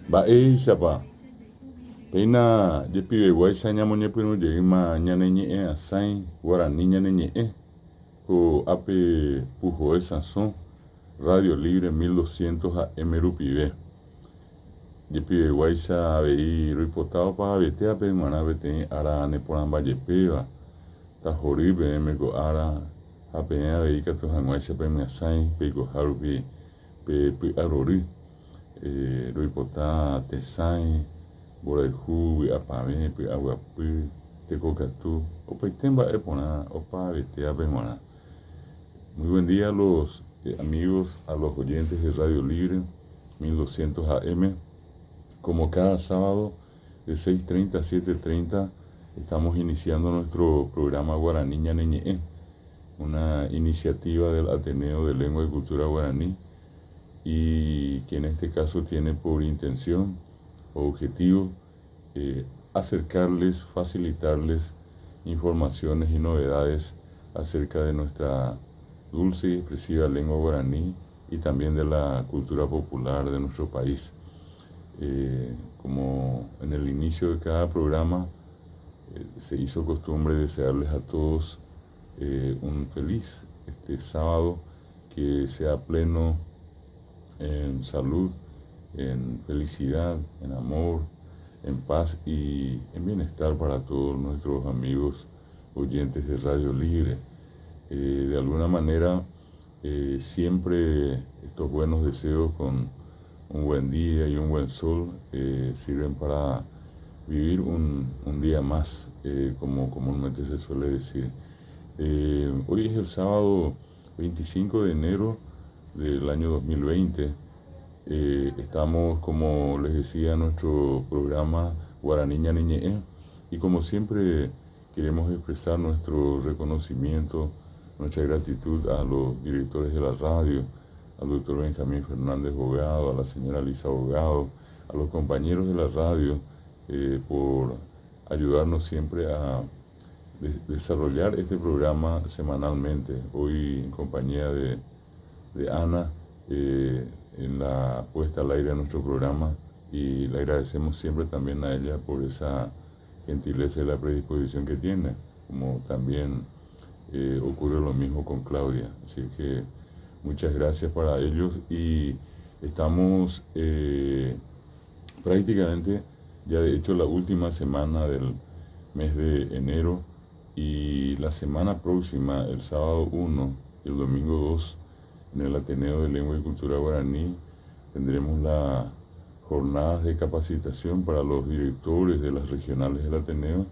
Mba'éichapa. Péina jepiveguáicha ñamoñepyrũjeýma ñane ñe'ẽ asãi Guarani ñane ñe'ẽ ko ápe Pujoe Sasõ Radio Libre 1200 AM rupive. Jepiveguáicha avei roipotávopa avete ape g̃uarã peteĩ ára neporãmbajepéva tahory peẽme ko ára ha peẽ avei katu hag̃uáicha pemyasãi peikoha rupi pe py'arory roipota tesãi mborayhu vy'apavẽ py'aguapy tekokatu opaite mba'e porã opa avete ape g̃uarã. Muy buen día a los amigos, a los oyentes de Radio Libre 1200 AM. Como cada sábado de 6:30 a 7:30 estamos iniciando nuestro programa Guaraní Ñane Ñe'ẽ, una iniciativa del Ateneo de Lengua y Cultura Guaraní y que en este caso tiene por intención o objetivo acercarles, facilitarles informaciones y novedades acerca de nuestra dulce y expresiva lengua guaraní y también de la cultura popular de nuestro país. Como en el inicio de cada programa se hizo costumbre desearles a todos un feliz sábado, que sea pleno en salud, en felicidad, en amor, en paz y en bienestar para todos nuestros amigos oyentes de Radio Libre. De alguna manera, siempre estos buenos deseos con un buen día y un buen sol sirven para vivir un día más, como comúnmente se suele decir. Hoy es el sábado 25 de enero del año 2020. Estamos, como les decía, en nuestro programa Guaraní Ñane Ñe'ẽ, y como siempre queremos expresar nuestro reconocimiento, nuestra gratitud a los directores de la radio, al doctor Benjamín Fernández Bogado, a la señora Lisa Bogado, a los compañeros de la radio por ayudarnos siempre a desarrollar este programa semanalmente. Hoy en compañía de Ana en la puesta al aire de nuestro programa, y le agradecemos siempre también a ella por esa gentileza y la predisposición que tiene, como también ocurre lo mismo con Claudia. Así que muchas gracias para ellos, y estamos prácticamente ya de hecho la última semana del mes de enero, y la semana próxima, el sábado 1 y el domingo 2, en el Ateneo de Lengua y Cultura Guaraní, tendremos las jornadas de capacitación para los directores de las regionales del Ateneo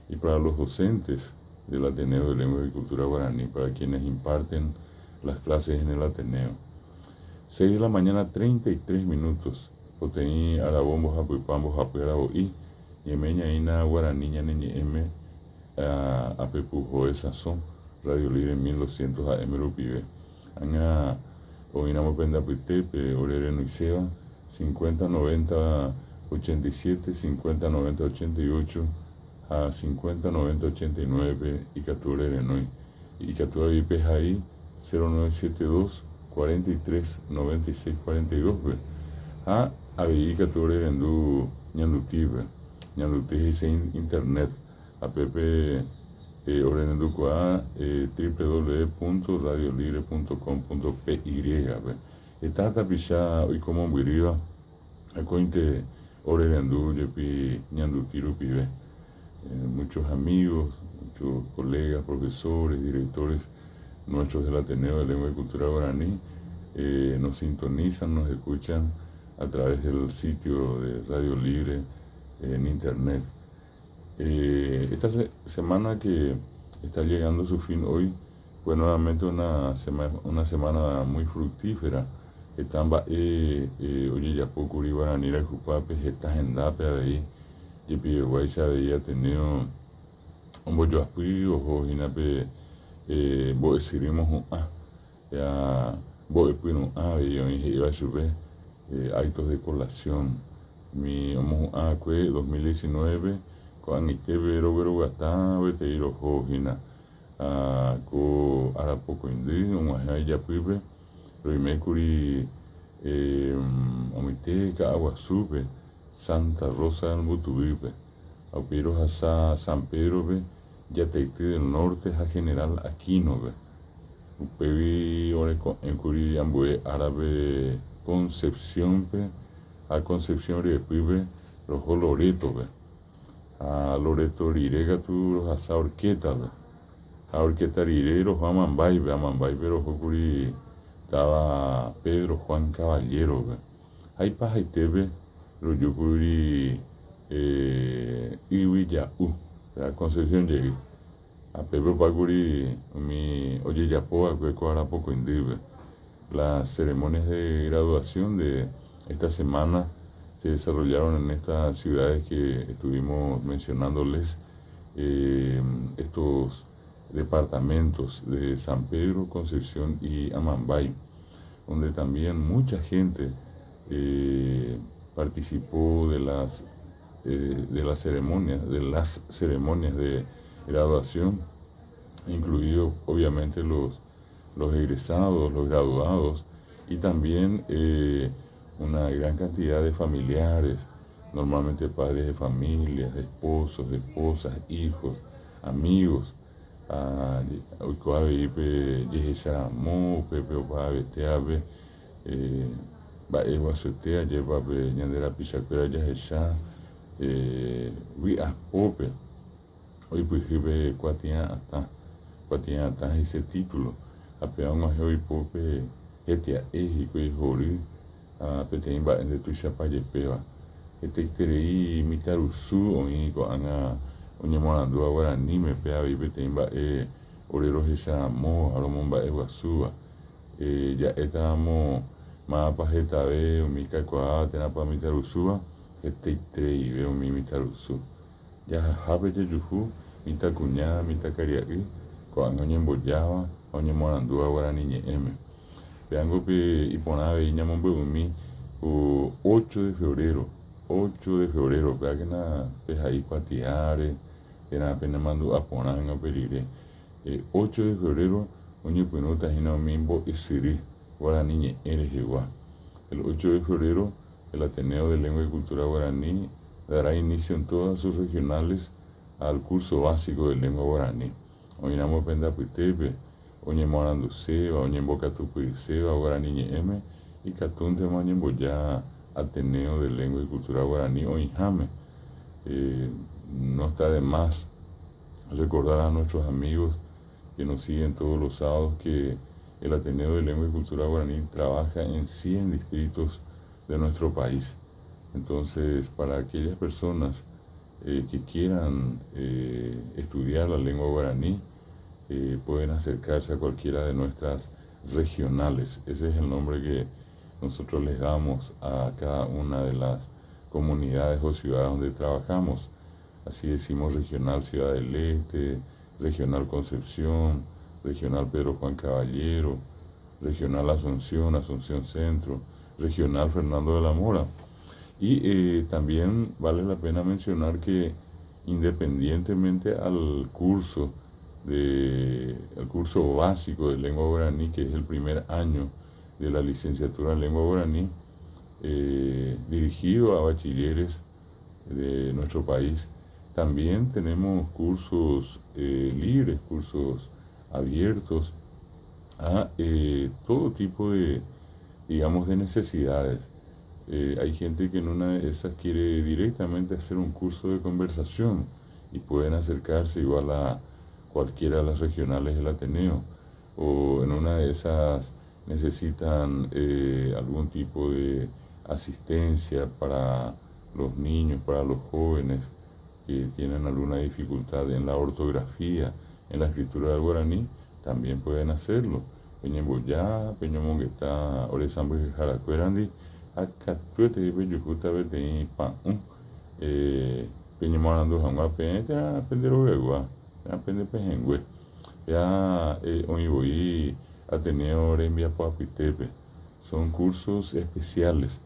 y para los docentes del Ateneo de Lengua y Cultura Guaraní, para quienes imparten las clases en el Ateneo. 6 de la mañana, 33 minutos. Poteí Arabombo, Japuipambo, Japueraboí, Yemeña, Ina, Guaraní, Ñane Ñe'ẽ, Apepujoe Sasõ, Radio Libre 1200 AM Rupive. Anga Oinamo Pendapuitepe, Orere Nuiseba, 5090 87, 5090 88, a 5090 89, y Cature Renoi. Y Catura Vipejaí, 0972 43 96 42. A Avi Cature Rendu Ñandutibe, Ñandutibe internet, app Orenenducoa, www.radiolibre.com.py. Etata pisha hoy como muriva, acointe Orenendu yepi Ñandutiru pibe. Muchos amigos, muchos colegas, profesores, directores nuestros del Ateneo de Lengua y Cultura Guaraní nos sintonizan, nos escuchan a través del sitio de Radio Libre en internet. Esta semana que está llegando a su fin hoy fue nuevamente una semana muy fructífera. Estamba oye ya poco Guaranira Jupape, esta agendape ahí, y Pibeguay se había tenido un bollo aspi, ojo, jinape, boeciremos ya boepino y iba a subir actos de colación. Mi homo 2019 con Itebero Gata, Veteiro Jojina, co Arapoco Indi, un ya Pibe, Remecuri, Omiteca, Agua Supe, Santa Rosa del Butubipe, Aupiros hasta San Pedro, Yateite del Norte, a General Aquino, Upevi, en Curi, Ambue, Árabe, Concepción, a Concepción, Ripibe, Rojo Loreto, a Loreto Rirega, tu, a Saorqueta, a Orqueta Rirero, a Mambay, Rojo Curi, estaba Pedro Juan Caballero, hay Pajaitebe, Royucuri, Iwiyaú, la Concepción llegué. A Pedro Paguri, mi oye Yapoa, que ahora poco indive. Las ceremonias de graduación de esta semana se desarrollaron en estas ciudades que estuvimos mencionándoles, estos departamentos de San Pedro, Concepción y Amambay, donde también mucha gente participó de las ceremonias de graduación, incluidos obviamente los egresados, los graduados, y también una gran cantidad de familiares, normalmente padres de familias, esposos, esposas, hijos, amigos. Baeguasutea lleva ñandera pichacuera yahecha pope hoy pues cuatia ata ese título apean hoy pope etia ejico y jori a petein ba en de tu chapa yepeva terei mitarusu oinco anga oñemorandua guarani me pea petein ba orero hecha mo aromon ba eguasúa ya estábamos más pajeta veo mi cacoa tena pa mitarusúa trei veo mi mitarusu ya jabe de yuju mita cuñada mita cariaqui con oñe embollaba oñe morandúa guarani ñe'ẽme veango que iponave iñamon beumi o 8 de febrero vea que na pejaí cuatiare era apenas mando aponanga perire 8 de febrero oñe puinota hina mimbo isiri guaraní ñe'ẽre jegua. El 8 de febrero el Ateneo de Lengua y Cultura Guaraní dará inicio en todas sus regionales al curso básico de lengua guaraní. Oinamo Pendapuitepe, Oñemorando Seba, Oñembocatupi Seba, Guaraní ñe'ẽme, y Catunte Moñemboyá, Ateneo de Lengua y Cultura Guaraní, Oinjame. No está de más recordar a nuestros amigos que nos siguen todos los sábados que el Ateneo de Lengua y Cultura Guaraní trabaja en 100 distritos de nuestro país. Entonces, para aquellas personas que quieran estudiar la lengua guaraní, pueden acercarse a cualquiera de nuestras regionales. Ese es el nombre que nosotros les damos a cada una de las comunidades o ciudades donde trabajamos. Así decimos regional Ciudad del Este, regional Concepción, regional Pedro Juan Caballero, regional Asunción, Asunción Centro, regional Fernando de la Mora. Y también vale la pena mencionar que independientemente al curso básico de lengua guaraní, que es el primer año de la licenciatura en lengua guaraní, dirigido a bachilleres de nuestro país, también tenemos cursos libres, cursos abiertos a todo tipo de, digamos, de necesidades. Hay gente que en una de esas quiere directamente hacer un curso de conversación y pueden acercarse igual a cualquiera de las regionales del Ateneo, o en una de esas necesitan algún tipo de asistencia para los niños, para los jóvenes que tienen alguna dificultad en la ortografía, en la escritura del guaraní, también pueden hacerlo. Peñemboyá, Peñomonguetá, Oresambo y Jaracuerandi, Acatuete y Peyujuta, Betei, Pan, Peñemorando, Jangua, Peña, Penderoguegua, Pendepejengue, ya Oiboí, Ateneo, Rembia, Poapitepe. Son cursos especiales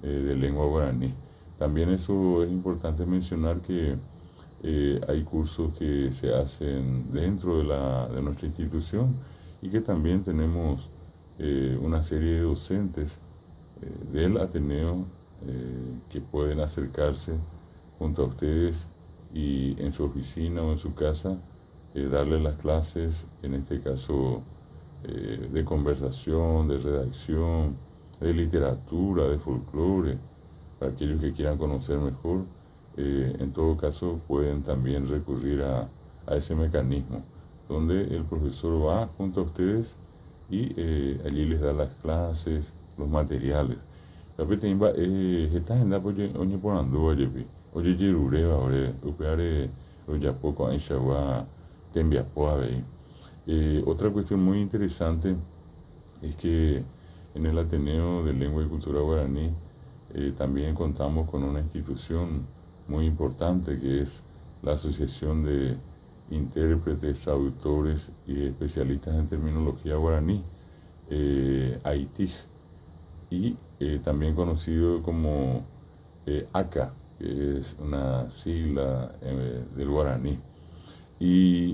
de lengua guaraní. También eso es importante mencionar que hay cursos que se hacen dentro de nuestra institución y que también tenemos una serie de docentes del Ateneo que pueden acercarse junto a ustedes y en su oficina o en su casa darle las clases, en este caso de conversación, de redacción, de literatura, de folclore, para aquellos que quieran conocer mejor. En todo caso pueden también recurrir a ese mecanismo, donde el profesor va junto a ustedes y allí les da las clases, los materiales. Capetimba, estás en la oye por ando, oye, yerureba, upeare, oye, poco, ahí se va, te envía otra cuestión muy interesante es que en el Ateneo de Lengua y Cultura Guaraní también contamos con una institución muy importante que es la Asociación de Intérpretes, Traductores y Especialistas en Terminología Guaraní, AITIG, y también conocido como ACA, que es una sigla del guaraní. ¿Y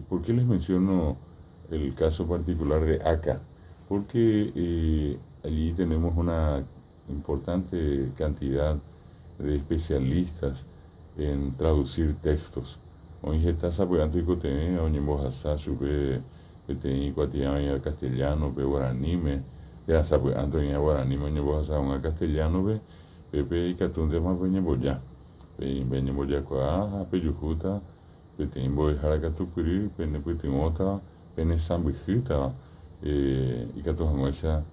por qué les menciono el caso particular de ACA? Porque allí tenemos una importante cantidad de especialistas en traducir textos. Hoy está apoyando y contenido, hoy en Bojasá, sube, en castellano, pe guaraní, ya apoyando en guaraní, hoy en Bojasá, un castellano, pepe y catunde más boya, peña boya coaja, peyujuta, petein boy harakatupuri, pene putimota, pene sambuijita, y catujamocha,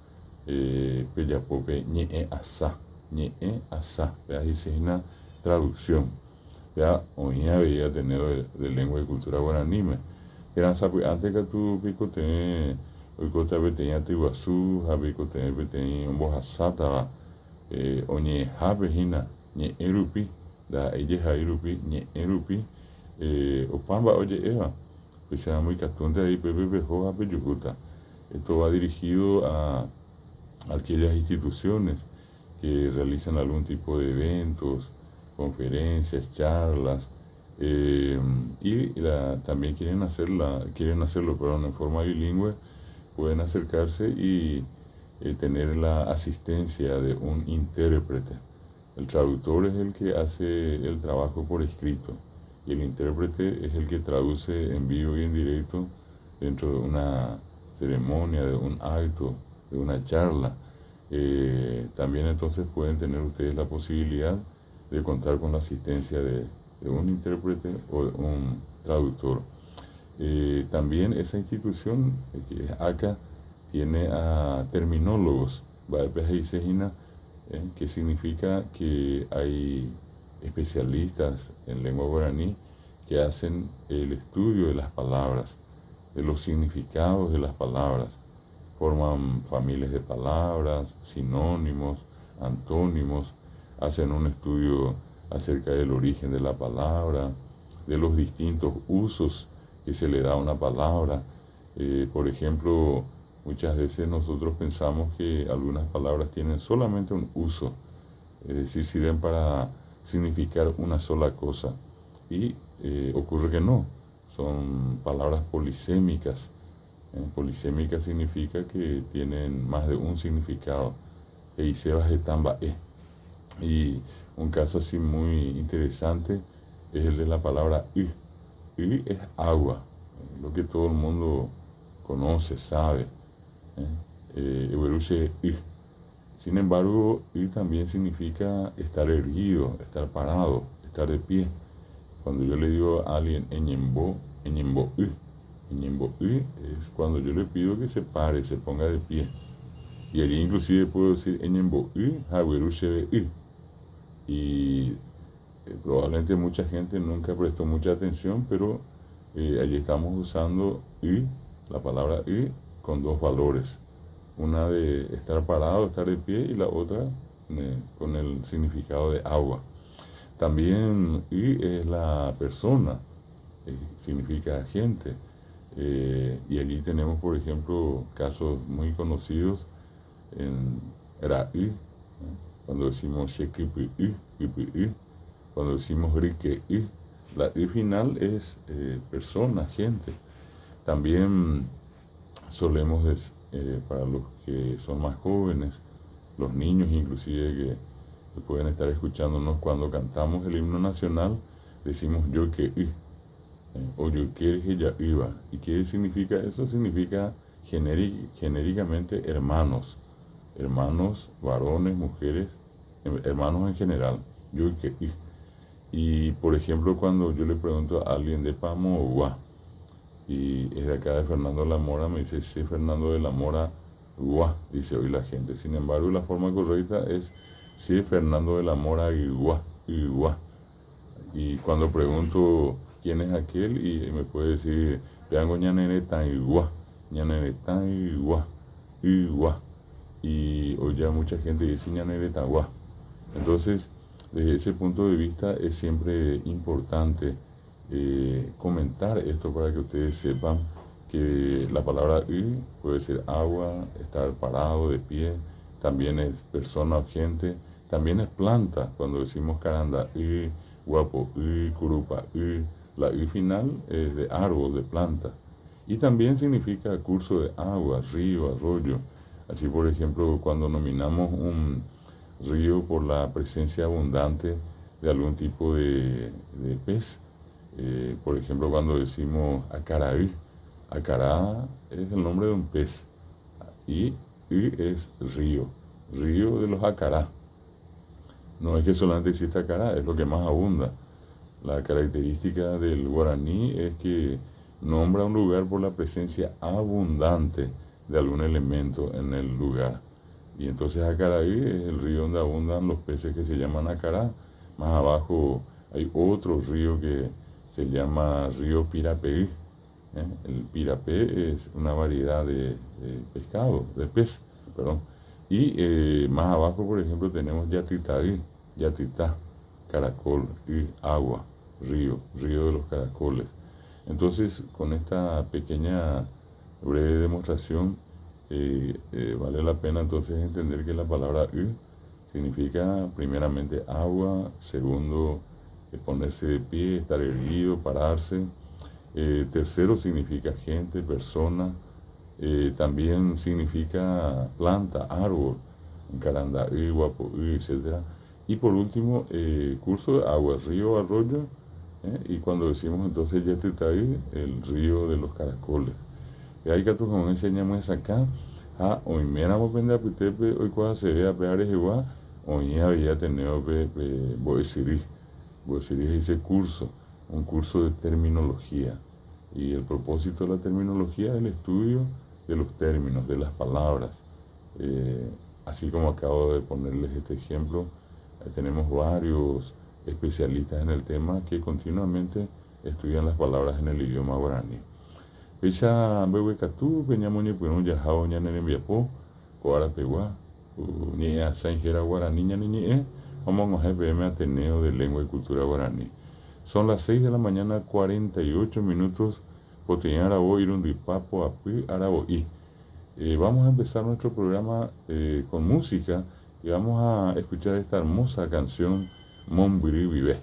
peyapope, ñe asa, ahí se una traducción. Ya hoy había tenido de lengua y cultura guaraní, eran antes que tu picote, hoy cota beteña tiguazú, jabicote beteña un bojasata, oñe jabejina, ñe erupi, da ella jairupi, ñe erupi, opamba oye eva, pues era muy castonte ahí, pepe pejoja peyujuta. Esto va dirigido a aquellas instituciones que realizan algún tipo de eventos, conferencias, charlas, y también quieren hacerlo, pero en forma bilingüe, pueden acercarse y tener la asistencia de un intérprete. El traductor es el que hace el trabajo por escrito y el intérprete es el que traduce en vivo y en directo dentro de una ceremonia, de un acto, de una charla. También entonces pueden tener ustedes la posibilidad de contar con la asistencia de un intérprete o de un traductor. También esa institución, que es ACA, tiene a terminólogos, que significa que hay especialistas en lengua guaraní que hacen el estudio de las palabras, de los significados de las palabras. Forman familias de palabras, sinónimos, antónimos, hacen un estudio acerca del origen de la palabra, de los distintos usos que se le da a una palabra. Por ejemplo, muchas veces nosotros pensamos que algunas palabras tienen solamente un uso, es decir, sirven para significar una sola cosa. Y ocurre que no, son palabras polisémicas. Polisémica significa que tienen más de un significado. Y un caso así muy interesante es el de la palabra y. Y es agua, lo que todo el mundo conoce, sabe. Y. Sin embargo, y también significa estar erguido, estar parado, estar de pie. Cuando yo le digo a alguien eñembo y, es cuando yo le pido que se pare, se ponga de pie. Y allí inclusive puedo decir eñembo y, y probablemente mucha gente nunca prestó mucha atención, pero allí estamos usando y, la palabra y, con dos valores. Una de estar parado, estar de pie, y la otra con el significado de agua. También y es la persona, significa gente. Y allí tenemos, por ejemplo, casos muy conocidos en Ra'i, cuando decimos Shekipi, cuando decimos Rike, la I final es persona, gente. También solemos, para los que son más jóvenes, los niños inclusive, que pueden estar escuchándonos cuando cantamos el himno nacional, decimos yo que o yo que ya iba. ¿Y qué significa eso? Significa genéricamente hermanos, hermanos, varones, mujeres, hermanos en general, yo que y por ejemplo cuando yo le pregunto a alguien de Pamo o Guá, y es de acá de Fernando de la Mora, me dice, sí, Fernando de la Mora, Guá, dice hoy la gente. Sin embargo, la forma correcta es, sí, Fernando de la Mora, Iguá, Iguá. Y cuando pregunto quién es aquel, y me puede decir, Peango ñanere tan Iguá, ñanere tan Iguá, Iguá. Y hoy ya mucha gente dice ñanere tan Guá. Entonces, desde ese punto de vista es siempre importante comentar esto para que ustedes sepan que la palabra y puede ser agua, estar parado de pie, también es persona o gente, también es planta, cuando decimos caranda y, guapo y, curupa y, la y final es de árbol, de planta, y también significa curso de agua, río, arroyo. Así por ejemplo cuando nominamos un río por la presencia abundante de algún tipo de pez. Por ejemplo, cuando decimos acaraí, acará es el nombre de un pez y es río, río de los acará. No es que solamente exista acará, es lo que más abunda. La característica del guaraní es que nombra un lugar por la presencia abundante de algún elemento en el lugar. Y entonces Acaraí es el río donde abundan los peces que se llaman acará. Más abajo hay otro río que se llama río Pirapeí. El pirapé es una variedad de pescado, de pez, perdón. Y más abajo, por ejemplo, tenemos Yatitaí, Yatitá, caracol y agua, río, río de los caracoles. Entonces, con esta pequeña breve demostración, vale la pena entonces entender que la palabra y significa primeramente agua, segundo ponerse de pie, estar erguido, pararse. Tercero significa gente, persona. También significa planta, árbol, caranda, guapo, etc. Y por último, curso de agua, río, arroyo. Y cuando decimos entonces Yetetaí, el río de los caracoles. Y ahí que tú como enseñamos acá, hoy mera vamos a pitepe, hoy cuando se vea pear igual, hoy había tenido voy a decir ese curso, un curso de terminología. Y el propósito de la terminología es el estudio de los términos, de las palabras. Así como acabo de ponerles este ejemplo, tenemos varios especialistas en el tema que continuamente estudian las palabras en el idioma guaraní. Pecha bewe katu, peña moñe pueno ya jao ña nene biapo, coara pegua, ni a sainjera guaraní ña ni vamos a GPM Ateneo de Lengua y Cultura Guaraní. Son las 6 de la mañana, 48 minutos, Poteña Arabo, Irundipapo, Api, Arabo y. Vamos a empezar nuestro programa con música y vamos a escuchar esta hermosa canción Monbiri Vive.